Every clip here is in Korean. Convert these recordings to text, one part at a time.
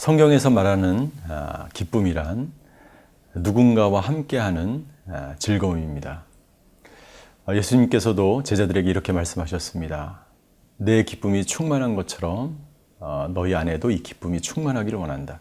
성경에서 말하는 기쁨이란 누군가와 함께하는 즐거움입니다. 예수님께서도 제자들에게 이렇게 말씀하셨습니다. 내 기쁨이 충만한 것처럼 너희 안에도 이 기쁨이 충만하기를 원한다.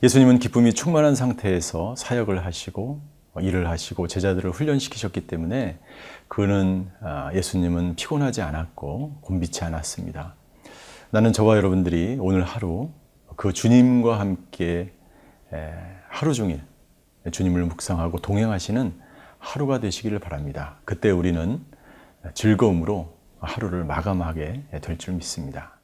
예수님은 기쁨이 충만한 상태에서 사역을 하시고 일을 하시고 제자들을 훈련시키셨기 때문에 예수님은 피곤하지 않았고 곤비치 않았습니다. 나는 저와 여러분들이 오늘 하루 그 주님과 함께 하루 종일 주님을 묵상하고 동행하시는 하루가 되시기를 바랍니다. 그때 우리는 즐거움으로 하루를 마감하게 될 줄 믿습니다.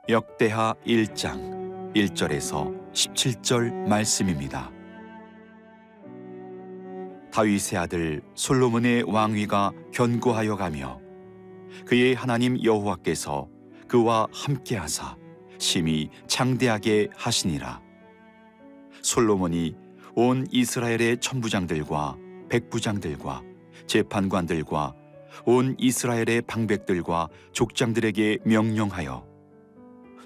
역대하 1장 1절에서 17절 말씀입니다. 다윗의 아들 솔로몬의 왕위가 견고하여 가며 그의 하나님 여호와께서 그와 함께하사 심히 창대하게 하시니라. 솔로몬이 온 이스라엘의 천부장들과 백부장들과 재판관들과 온 이스라엘의 방백들과 족장들에게 명령하여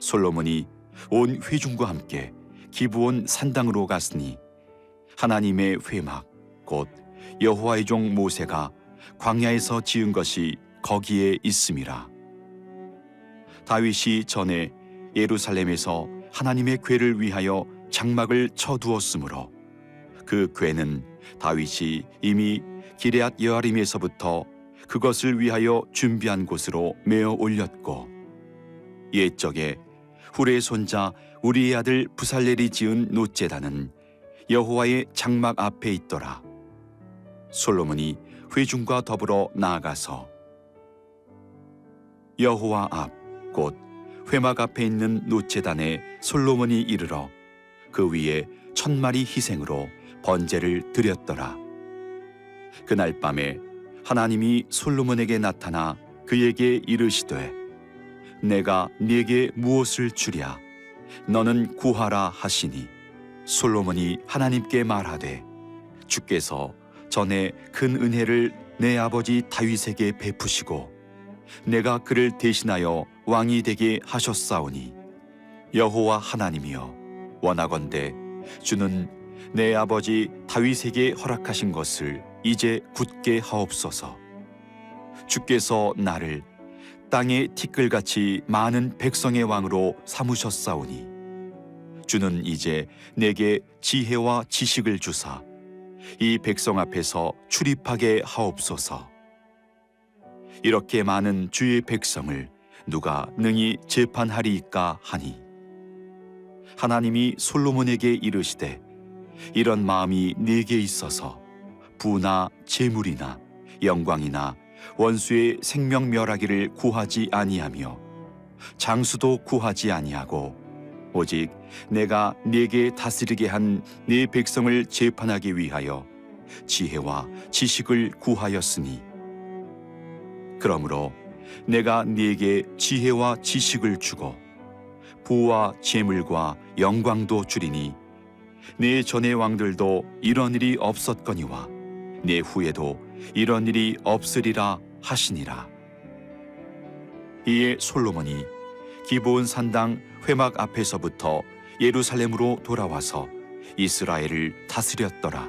솔로몬이 온 회중과 함께 기브온 산당으로 갔으니 하나님의 회막 곧 여호와의 종 모세가 광야에서 지은 것이 거기에 있음이라. 다윗이 전에 예루살렘에서 하나님의 궤를 위하여 장막을 쳐두었으므로 그 궤는 다윗이 이미 기럇 여아림에서부터 그것을 위하여 준비한 곳으로 메어 올렸고 옛적에 훌의 손자 우리의 아들 부살렐이 지은 놋제단은 여호와의 장막 앞에 있더라. 솔로몬이 회중과 더불어 나아가서 여호와 앞 곧 회막 앞에 있는 놋제단에 솔로몬이 이르러 그 위에 1000마리 희생으로 번제를 드렸더라. 그날 밤에 하나님이 솔로몬에게 나타나 그에게 이르시되 내가 네게 무엇을 주랴 너는 구하라 하시니 솔로몬이 하나님께 말하되 주께서 전에 큰 은혜를 내 아버지 다윗에게 베푸시고 내가 그를 대신하여 왕이 되게 하셨사오니 여호와 하나님이여 원하건대 주는 내 아버지 다윗에게 허락하신 것을 이제 굳게 하옵소서. 주께서 나를 땅의 티끌같이 많은 백성의 왕으로 삼으셨사오니 주는 이제 내게 지혜와 지식을 주사 이 백성 앞에서 출입하게 하옵소서. 이렇게 많은 주의 백성을 누가 능히 재판하리이까 하니 하나님이 솔로몬에게 이르시되 이런 마음이 네게 있어서 부나 재물이나 영광이나 원수의 생명 멸하기를 구하지 아니하며 장수도 구하지 아니하고 오직 내가 네게 다스리게 한 네 백성을 재판하기 위하여 지혜와 지식을 구하였으니 그러므로 내가 네게 지혜와 지식을 주고 부와 재물과 영광도 주리니 네 전의 왕들도 이런 일이 없었거니와 내 후에도 이런 일이 없으리라 하시니라. 이에 솔로몬이 기브온 산당 회막 앞에서부터 예루살렘으로 돌아와서 이스라엘을 다스렸더라.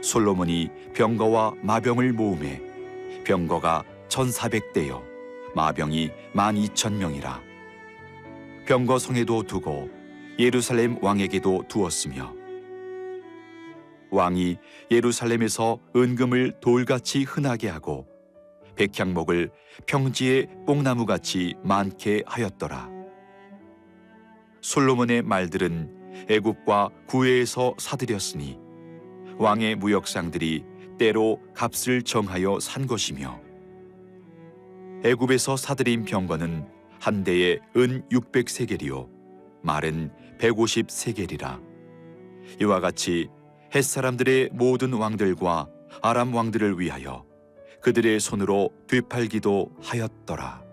솔로몬이 병거와 마병을 모으매 병거가 1400대여 마병이 12000명이라. 병거 성에도 두고 예루살렘 왕에게도 두었으며 왕이 예루살렘에서 은금을 돌같이 흔하게 하고 백향목을 평지의 뽕나무같이 많게 하였더라. 솔로몬의 말들은 애굽과 구해에서 사들였으니 왕의 무역상들이 때로 값을 정하여 산 것이며 애굽에서 사들인 병거는 한 대에 은 600세겔이요 말은 150세겔이라. 이와 같이 헷사람들의 모든 왕들과 아람 왕들을 위하여 그들의 손으로 되팔기도 하였더라.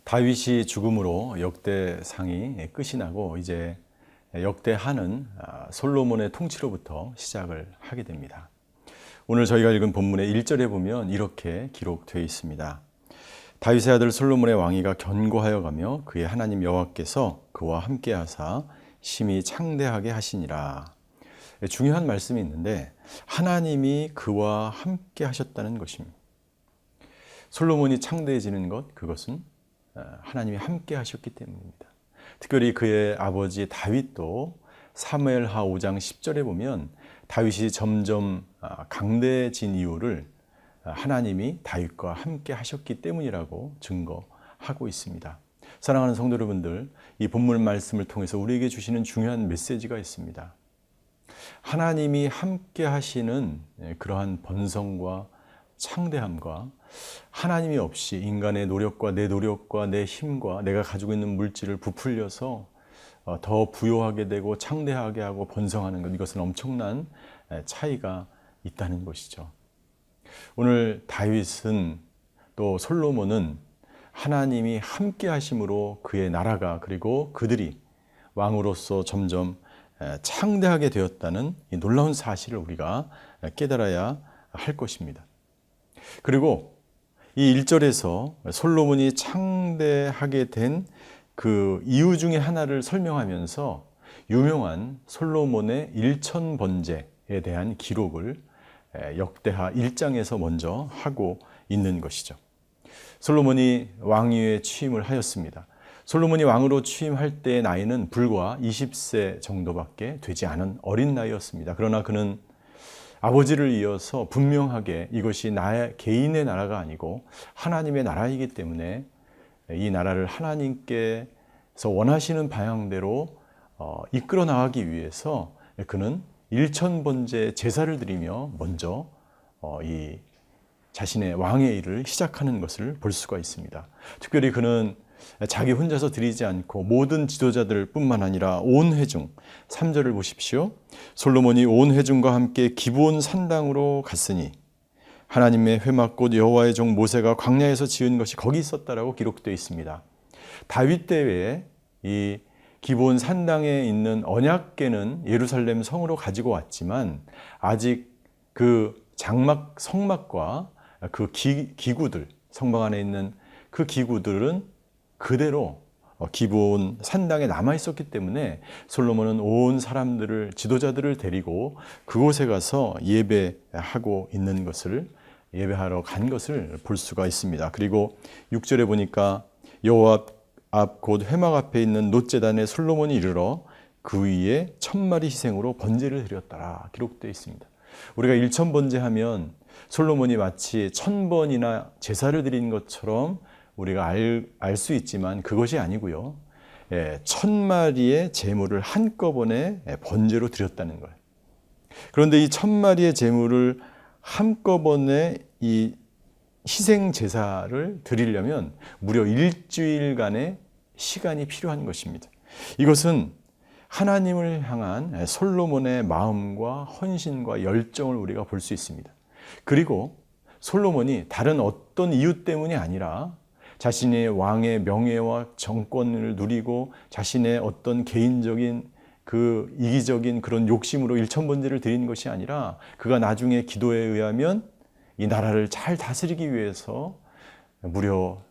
다윗이 죽음으로 역대상이 끝이 나고 이제 역대하는 솔로몬의 통치로부터 시작을 하게 됩니다. 오늘 저희가 읽은 본문의 1절에 보면 이렇게 기록되어 있습니다. 다윗의 아들 솔로몬의 왕위가 견고하여 가며 그의 하나님 여호와께서 그와 함께 하사 심히 창대하게 하시니라. 중요한 말씀이 있는데 하나님이 그와 함께 하셨다는 것입니다. 솔로몬이 창대해지는 것, 그것은 하나님이 함께 하셨기 때문입니다. 특별히 그의 아버지 다윗도 사무엘하 5장 10절에 보면 다윗이 점점 강대해진 이유를 하나님이 다윗과 함께 하셨기 때문이라고 증거하고 있습니다. 사랑하는 성도 여러분들, 이 본문 말씀을 통해서 우리에게 주시는 중요한 메시지가 있습니다. 하나님이 함께 하시는 그러한 번성과 창대함과 하나님이 없이 인간의 노력과 내 힘과 내가 가지고 있는 물질을 부풀려서 더 부요하게 되고 창대하게 하고 번성하는 것, 이것은 엄청난 차이가 있다는 것이죠. 오늘 다윗은 또 솔로몬은 하나님이 함께 하심으로 그의 나라가 그리고 그들이 왕으로서 점점 창대하게 되었다는 이 놀라운 사실을 우리가 깨달아야 할 것입니다. 그리고 이 1절에서 솔로몬이 창대하게 된 그 이유 중에 하나를 설명하면서 유명한 솔로몬의 일천번제에 대한 기록을 역대하 1장에서 먼저 하고 있는 것이죠. 솔로몬이 왕위에 취임을 하였습니다. 솔로몬이 왕으로 취임할 때의 나이는 불과 20세 정도밖에 되지 않은 어린 나이였습니다. 그러나 그는 아버지를 이어서 분명하게 이것이 나의 개인의 나라가 아니고 하나님의 나라이기 때문에 이 나라를 하나님께서 원하시는 방향대로 이끌어 나가기 위해서 그는 일천번제 제사를 드리며 먼저 이 자신의 왕의 일을 시작하는 것을 볼 수가 있습니다. 특별히 그는 자기 혼자서 드리지 않고 모든 지도자들 뿐만 아니라 온 회중, 3절을 보십시오. 솔로몬이 온 회중과 함께 기브온 산당으로 갔으니 하나님의 회막곧 여호와의 종 모세가 광야에서 지은 것이 거기 있었다라고 기록되어 있습니다. 다윗 때에 이 기브온 산당에 있는 언약궤는 예루살렘 성으로 가지고 왔지만 아직 그 장막 성막과 그 기구들, 성막 안에 있는 그 기구들은 그대로 기브온 산당에 남아 있었기 때문에 솔로몬은 온 사람들을, 지도자들을 데리고 그곳에 가서 예배하고 있는 것을, 예배하러 간 것을 볼 수가 있습니다. 그리고 6절에 보니까 여호와 앞 곧 회막 앞에 있는 놋제단에 솔로몬이 이르러 그 위에 1000마리 희생으로 번제를 드렸더라 기록되어 있습니다. 우리가 1000번제 하면 솔로몬이 마치 1000번이나 제사를 드린 것처럼 우리가 알 수 있지만 그것이 아니고요. 1000마리의 제물을 한꺼번에 번제로 드렸다는 거예요. 그런데 이 1000마리의 제물을 한꺼번에 이 희생 제사를 드리려면 무려 일주일간의 시간이 필요한 것입니다. 이것은 하나님을 향한 솔로몬의 마음과 헌신과 열정을 우리가 볼 수 있습니다. 그리고 솔로몬이 다른 어떤 이유 때문이 아니라 자신의 왕의 명예와 정권을 누리고 자신의 어떤 개인적인 그 이기적인 그런 욕심으로 일천번제를 드리는 것이 아니라 그가 나중에 기도에 의하면 이 나라를 잘 다스리기 위해서 무려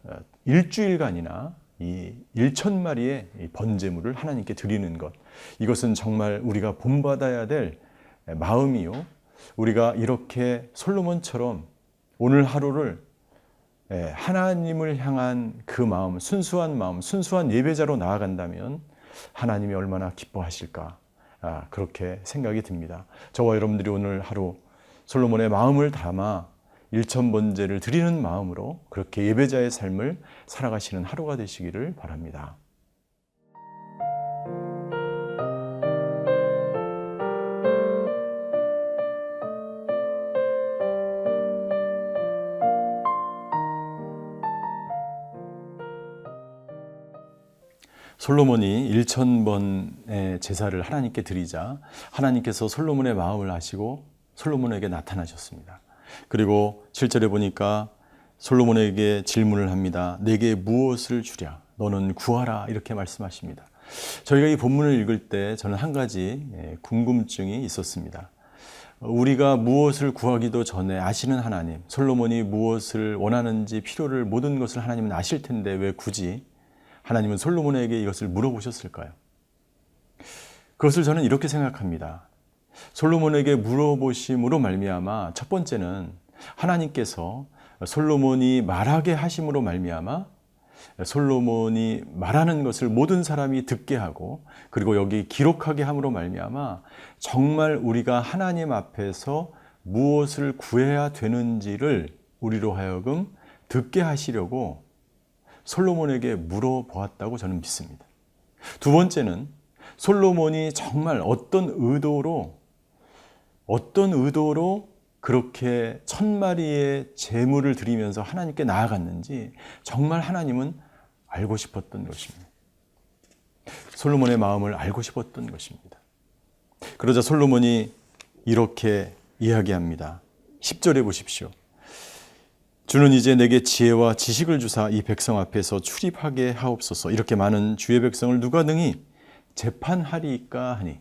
일주일간이나 이 1000마리의 번제물을 하나님께 드리는 것, 이것은 정말 우리가 본받아야 될 마음이요, 우리가 이렇게 솔로몬처럼 오늘 하루를 하나님을 향한 그 마음, 순수한 예배자로 나아간다면 하나님이 얼마나 기뻐하실까, 그렇게 생각이 듭니다. 저와 여러분들이 오늘 하루 솔로몬의 마음을 담아 일천번제를 드리는 마음으로 그렇게 예배자의 삶을 살아가시는 하루가 되시기를 바랍니다. 솔로몬이 1000번의 제사를 하나님께 드리자 하나님께서 솔로몬의 마음을 아시고 솔로몬에게 나타나셨습니다. 그리고 7절에 보니까 솔로몬에게 질문을 합니다. 내게 무엇을 주랴? 너는 구하라. 이렇게 말씀하십니다. 저희가 이 본문을 읽을 때 저는 한 가지 궁금증이 있었습니다. 우리가 무엇을 구하기도 전에 아시는 하나님, 솔로몬이 무엇을 원하는지 필요를 모든 것을 하나님은 아실 텐데 왜 굳이 하나님은 솔로몬에게 이것을 물어보셨을까요? 그것을 저는 이렇게 생각합니다. 솔로몬에게 물어보심으로 말미암아 첫 번째는 하나님께서 솔로몬이 말하게 하심으로 말미암아 솔로몬이 말하는 것을 모든 사람이 듣게 하고 그리고 여기 기록하게 함으로 말미암아 정말 우리가 하나님 앞에서 무엇을 구해야 되는지를 우리로 하여금 듣게 하시려고 솔로몬에게 물어보았다고 저는 믿습니다. 두 번째는 솔로몬이 정말 어떤 의도로 그렇게 1000마리의 제물을 드리면서 하나님께 나아갔는지 정말 하나님은 알고 싶었던 것입니다. 솔로몬의 마음을 알고 싶었던 것입니다. 그러자 솔로몬이 이렇게 이야기합니다. 10절에 보십시오. 주는 이제 내게 지혜와 지식을 주사 이 백성 앞에서 출입하게 하옵소서. 이렇게 많은 주의 백성을 누가 능히 재판하리까 하니.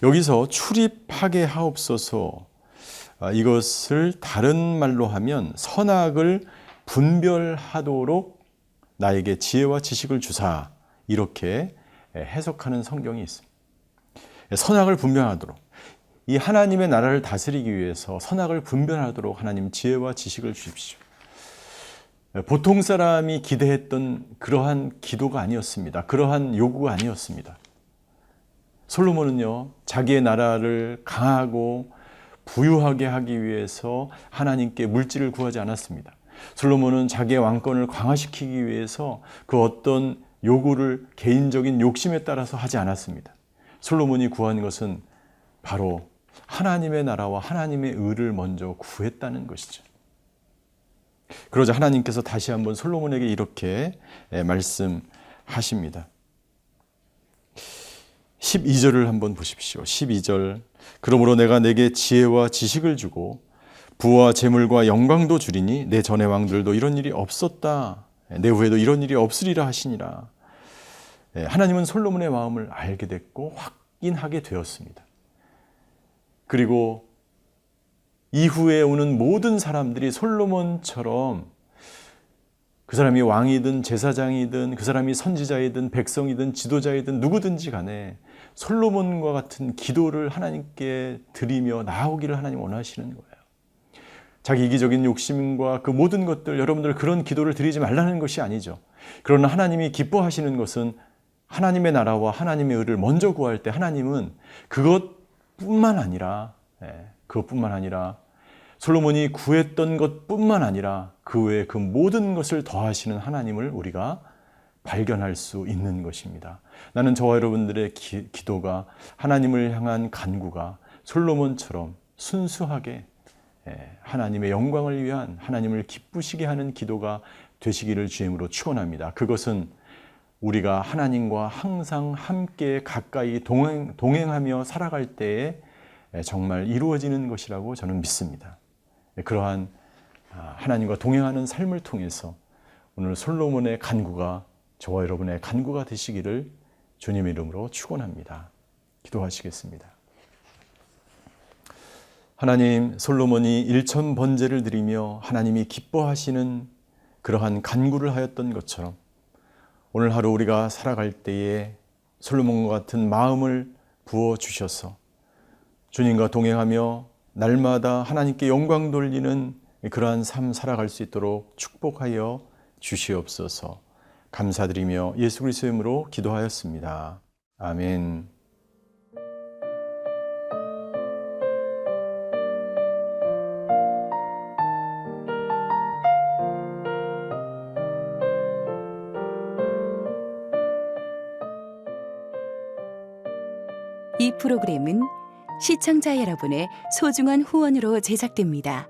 여기서 출입하게 하옵소서, 이것을 다른 말로 하면 선악을 분별하도록 나에게 지혜와 지식을 주사, 이렇게 해석하는 성경이 있습니다. 선악을 분별하도록, 이 하나님의 나라를 다스리기 위해서 선악을 분별하도록 하나님 지혜와 지식을 주십시오. 보통 사람이 기대했던 그러한 기도가 아니었습니다. 그러한 요구가 아니었습니다. 솔로몬은요, 자기의 나라를 강하고 부유하게 하기 위해서 하나님께 물질을 구하지 않았습니다. 솔로몬은 자기의 왕권을 강화시키기 위해서 그 어떤 요구를 개인적인 욕심에 따라서 하지 않았습니다. 솔로몬이 구한 것은 바로 하나님의 나라와 하나님의 의를 먼저 구했다는 것이죠. 그러자 하나님께서 다시 한번 솔로몬에게 이렇게 말씀하십니다. 12절을 한번 보십시오. 12절. 그러므로 내가 내게 지혜와 지식을 주고 부와 재물과 영광도 주리니 내 전의 왕들도 이런 일이 없었다. 내 후에도 이런 일이 없으리라 하시니라. 하나님은 솔로몬의 마음을 알게 됐고 확인하게 되었습니다. 그리고 이후에 오는 모든 사람들이 솔로몬처럼 그 사람이 왕이든 제사장이든 그 사람이 선지자이든 백성이든 지도자이든 누구든지 간에 솔로몬과 같은 기도를 하나님께 드리며 나아오기를 하나님 원하시는 거예요. 자기 이기적인 욕심과 그 모든 것들, 여러분들 그런 기도를 드리지 말라는 것이 아니죠. 그러나 하나님이 기뻐하시는 것은 하나님의 나라와 하나님의 의를 먼저 구할 때 하나님은 그것뿐만 아니라 솔로몬이 구했던 것뿐만 아니라 그 외에 그 모든 것을 더하시는 하나님을 우리가 발견할 수 있는 것입니다. 나는 저와 여러분들의 기도가, 하나님을 향한 간구가 솔로몬처럼 순수하게 하나님의 영광을 위한, 하나님을 기쁘시게 하는 기도가 되시기를 주임으로 축원합니다. 그것은 우리가 하나님과 항상 함께 가까이 동행하며 살아갈 때에 정말 이루어지는 것이라고 저는 믿습니다. 그러한 하나님과 동행하는 삶을 통해서 오늘 솔로몬의 간구가 저와 여러분의 간구가 되시기를 주님의 이름으로 축원합니다. 기도하시겠습니다. 하나님, 솔로몬이 1000번제를 드리며 하나님이 기뻐하시는 그러한 간구를 하였던 것처럼 오늘 하루 우리가 살아갈 때에 솔로몬과 같은 마음을 부어주셔서 주님과 동행하며 날마다 하나님께 영광 돌리는 그러한 삶 살아갈 수 있도록 축복하여 주시옵소서. 감사드리며 예수 그리스도의 이름으로 기도하였습니다. 아멘. 이 프로그램은 시청자 여러분의 소중한 후원으로 제작됩니다.